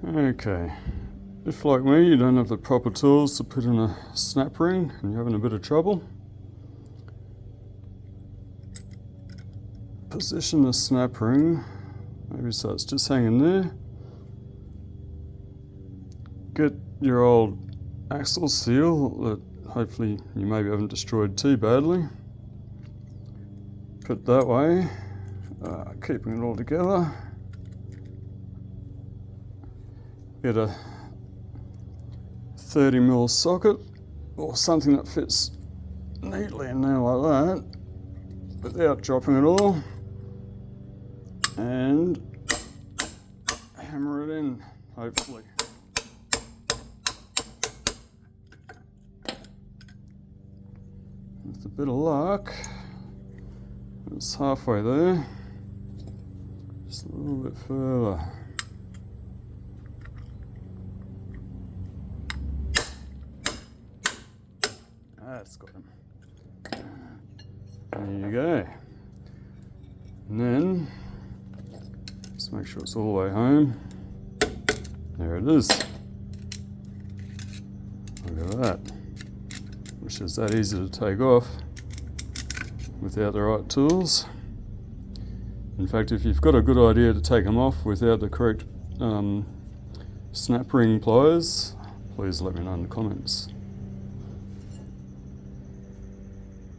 Okay, if like me you don't have the proper tools to put in a snap ring and you're having a bit of trouble, position the snap ring, maybe so it's just hanging there. Get your old axle seal that hopefully you maybe haven't destroyed too badly. Put it that way, keeping it all together. Get a 30mm socket or something that fits neatly in there like that without dropping it all, and hammer it in, hopefully. With a bit of luck, it's halfway there, just a little bit further. That's got him. There you go. And then, just make sure it's all the way home. There it is. Look at that. Which is that easy to take off without the right tools. In fact, if you've got a good idea to take them off without the correct snap ring pliers, please let me know in the comments.